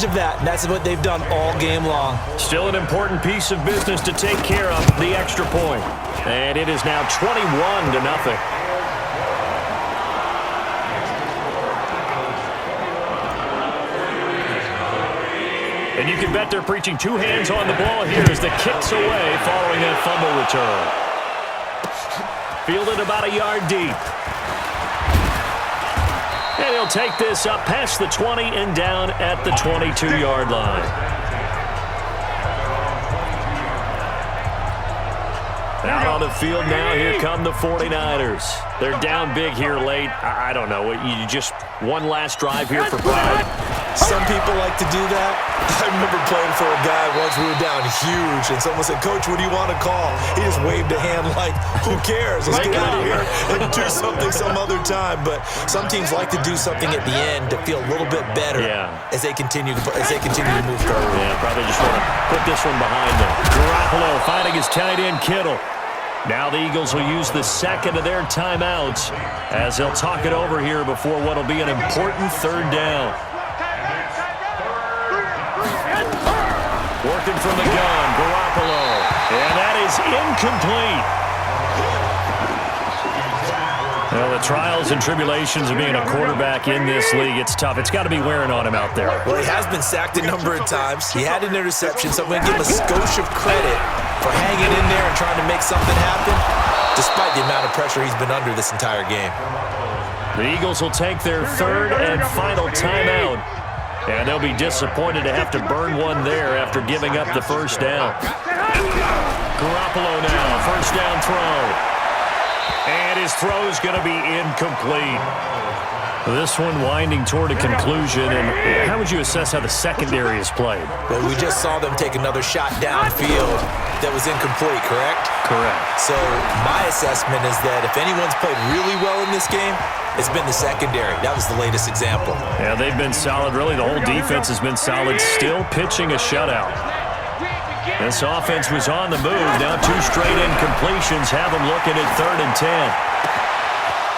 advantage of that, and that's what they've done all game long. Still an important piece of business to take care of, the extra point. And it is now 21-0. And you can bet they're preaching two hands on the ball here as the kick's away following that fumble return. Fielded about a yard deep. And he'll take this up past the 20 and down at the 22-yard line. Out on the field now, here come the 49ers. They're down big here late. I don't know. You just one last drive here for pride. Some people like to do that. I remember playing for a guy once. We were down huge, and someone said, "Coach, what do you want to call?" He just waved a hand like, "Who cares? Let's get out of here and do something some other time." But some teams like to do something at the end to feel a little bit better as they continue to move forward. Yeah, probably just want to put this one behind them. Garoppolo finding his tight end Kittle. Now the Eagles will use the second of their timeouts as they'll talk it over here before what will be an important third down. Working from the gun, Garoppolo. And that is incomplete. Well, the trials and tribulations of being a quarterback in this league, it's tough. It's got to be wearing on him out there. Well, he has been sacked a number of times. He had an interception, so I'm going to give him a skosh of credit for hanging in there and trying to make something happen, despite the amount of pressure he's been under this entire game. The Eagles will take their third and final timeout, and they'll be disappointed to have to burn one there after giving up the first down. Garoppolo now, first down throw. And his throw is going to be incomplete. This one winding toward a conclusion. And how would you assess how the secondary is played? Well, we just saw them take another shot downfield that was incomplete, correct? Correct. So my assessment is that if anyone's played really well in this game, it's been the secondary. That was the latest example. Yeah, they've been solid. Really, the whole defense has been solid. Still pitching a shutout. This offense was on the move. Now two straight incompletions have them looking at 3rd and 10.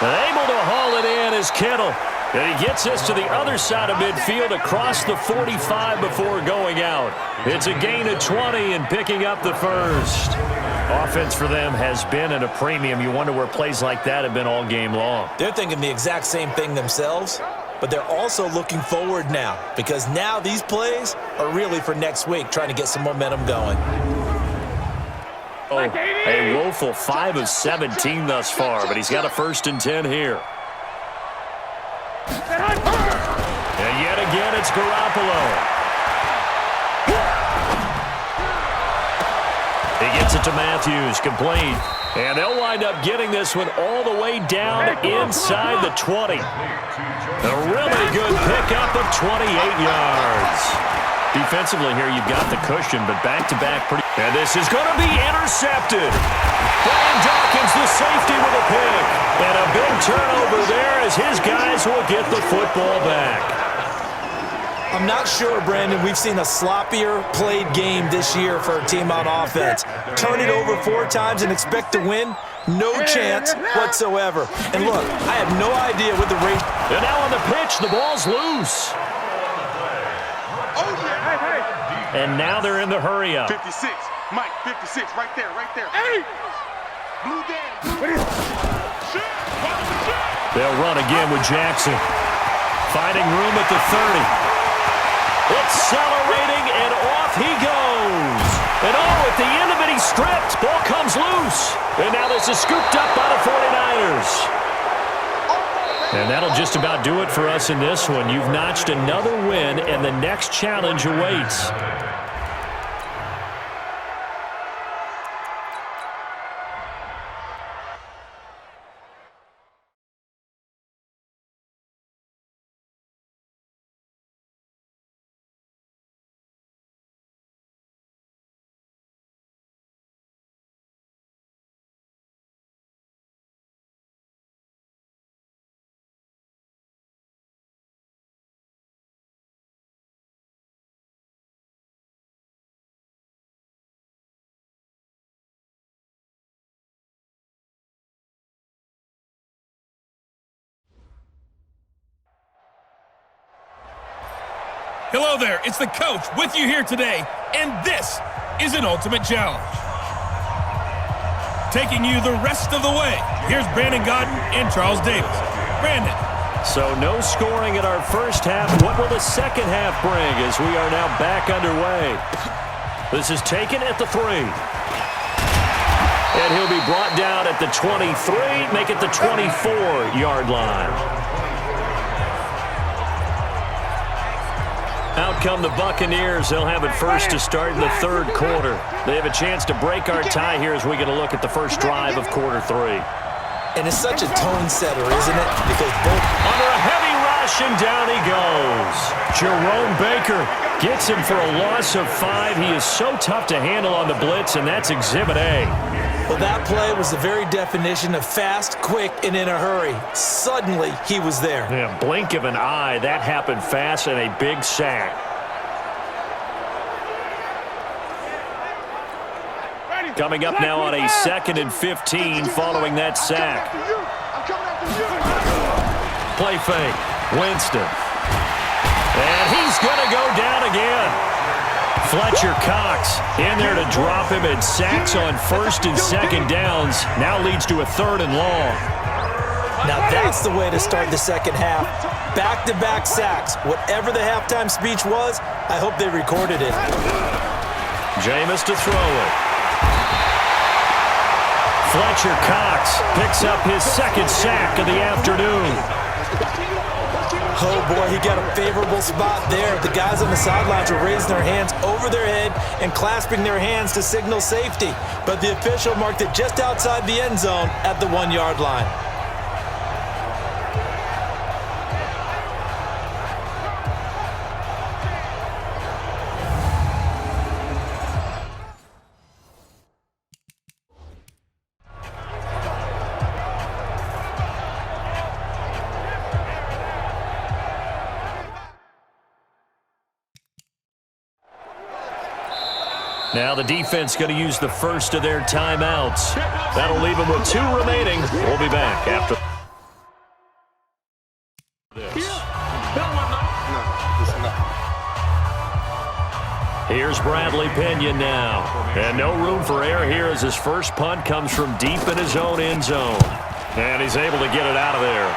But able to haul it in is Kittle. And he gets this to the other side of midfield across the 45 before going out. It's a gain of 20 and picking up the first. Offense for them has been at a premium. You wonder where plays like that have been all game long. They're thinking the exact same thing themselves, but they're also looking forward now because now these plays are really for next week, trying to get some momentum going. Oh, a woeful 5 of 17 thus far, but he's got a 1st and 10 here. And yet again, it's Garoppolo. He gets it to Matthews, complete. And they'll wind up getting this one all the way down inside the 20. A really good pickup of 28 yards. Defensively here, you've got the cushion, but back-to-back pretty. And this is going to be intercepted. Brian Dawkins, the safety with a pick. And a big turnover there as his guys will get the football back. I'm not sure, Brandon, we've seen a sloppier played game this year for a team on offense. Turn it over 4 times and expect to win? No chance whatsoever. And look, I have no idea what the rate. And now on the pitch, the ball's loose. And now they're in the hurry-up. 56, Mike, 56, right there, right there. Hey! Blue down. They'll run again with Jackson. Finding room at the 30. Accelerating, and off he goes. And oh, at the end of it, he's stripped. Ball comes loose. And now this is scooped up by the 49ers. And that'll just about do it for us in this one. You've notched another win, and the next challenge awaits. Hello there, it's the coach with you here today, and this is an ultimate challenge. Taking you the rest of the way, here's Brandon Godden and Charles Davis. Brandon. So no scoring in our first half. What will the second half bring as we are now back underway? This is taken at the 3. And he'll be brought down at the 23, make it the 24-yard line. Out come the Buccaneers. They'll have it first to start in the third quarter. They have a chance to break our tie here as we get a look at the first drive of quarter 3. And it's such a tone setter, isn't it? Because both under a heavy rush, and down he goes. Jerome Baker gets him for a loss of 5. He is so tough to handle on the blitz, and that's Exhibit A. Well, that play was the very definition of fast, quick, and in a hurry. Suddenly, he was there. Yeah, blink of an eye. That happened fast, and a big sack. Coming up now on a 2nd and 15 following that sack. Play fake. Winston. And he's going to go down again. Fletcher Cox in there to drop him, and sacks on 1st and 2nd downs. Now leads to a 3rd and long. Now that's the way to start the second half. Back-to-back sacks. Whatever the halftime speech was, I hope they recorded it. Jameis to throw it. Fletcher Cox picks up his 2nd sack of the afternoon. Oh, boy, he got a favorable spot there. The guys on the sidelines were raising their hands over their head and clasping their hands to signal safety. But the official marked it just outside the end zone at the 1-yard line. Now the defense going to use the first of their timeouts. That'll leave them with 2 remaining. We'll be back after this. Here's Bradley Pinion now. And no room for error here as his first punt comes from deep in his own end zone. And he's able to get it out of there.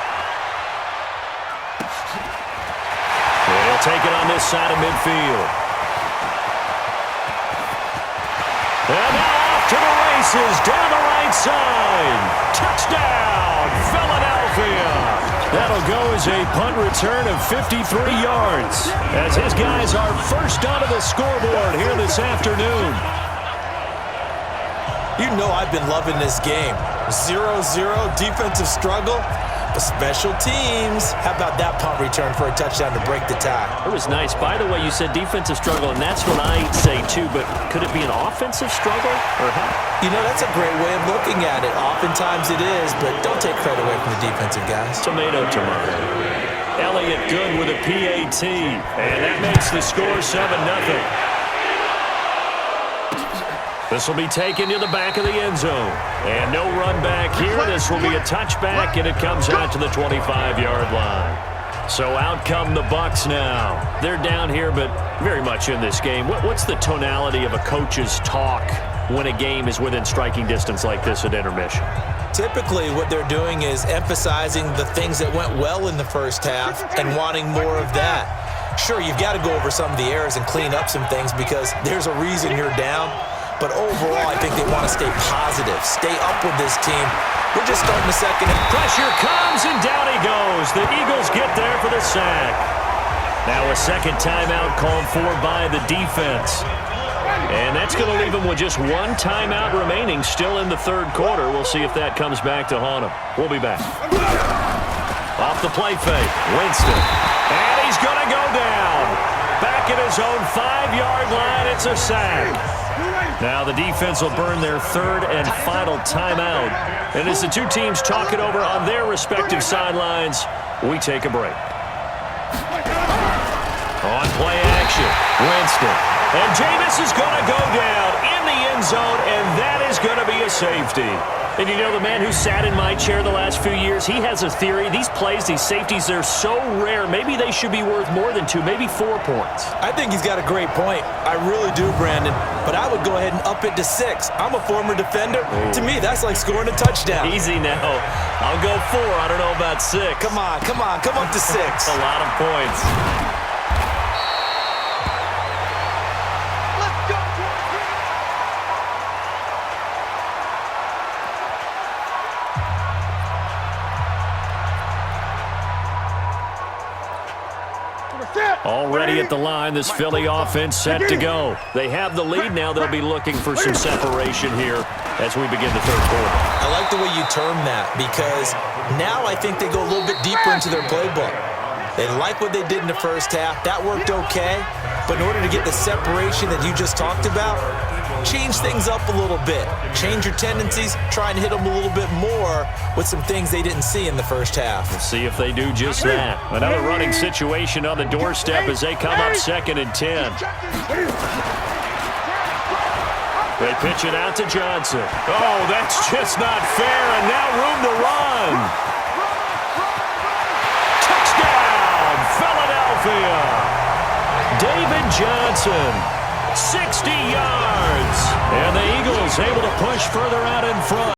He'll take it on this side of midfield. And now off to the races, down the right side. Touchdown, Philadelphia. That'll go as a punt return of 53 yards, as his guys are first onto the scoreboard here this afternoon. You know I've been loving this game. 0-0, defensive struggle. But special teams. How about that punt return for a touchdown to break the tie? It was nice. By the way, you said defensive struggle, and that's what I say too, but could it be an offensive struggle? Or how? You know, that's a great way of looking at it. Oftentimes it is, but don't take credit away from the defensive guys. Tomato. Elliott good with a PAT, and that makes the score 7-0. This will be taken to the back of the end zone. And no run back here. This will be a touchback, and it comes out to the 25-yard line. So out come the Bucs now. They're down here, but very much in this game. What's the tonality of a coach's talk when a game is within striking distance like this at intermission? Typically, what they're doing is emphasizing the things that went well in the first half and wanting more of that. Sure, you've got to go over some of the errors and clean up some things because there's a reason you're down. But overall, I think they want to stay positive, stay up with this team. We're just starting the second. Pressure comes, and down he goes. The Eagles get there for the sack. Now a second timeout called for by the defense. And that's going to leave them with just 1 timeout remaining still in the third quarter. We'll see if that comes back to haunt them. We'll be back. Off the play fake, Winston. And he's going to go down. Back at his own 5-yard line, it's a sack. Now the defense will burn their 3rd and final timeout. And as the two teams talk it over on their respective sidelines, we take a break. On play action, Winston. And Jameis is going to go down in the end zone, and that is going to be a safety. And you know, the man who sat in my chair the last few years, he has a theory. These plays, these safeties, they're so rare. Maybe they should be worth more than 2, maybe 4 points. I think he's got a great point. I really do, Brandon. But I would go ahead and up it to 6. I'm a former defender. Ooh. To me, that's like scoring a touchdown. Easy now. I'll go 4. I don't know about 6. Come on. Come up to 6. That's a lot of points. Already at the line, this Philly offense set to go. They have the lead now. They'll be looking for some separation here as we begin the third quarter. I like the way you term that because now I think they go a little bit deeper into their playbook. They like what they did in the first half. That worked okay. But in order to get the separation that you just talked about, change things up a little bit. Change your tendencies. Try and hit them a little bit more with some things they didn't see in the first half. We'll see if they do just that. Another running situation on the doorstep as they come up 2nd and 10. They pitch it out to Johnson. Oh, that's just not fair, and now room to run. Touchdown, Philadelphia. David Johnson, 60 yards. And the Eagles able to push further out in front.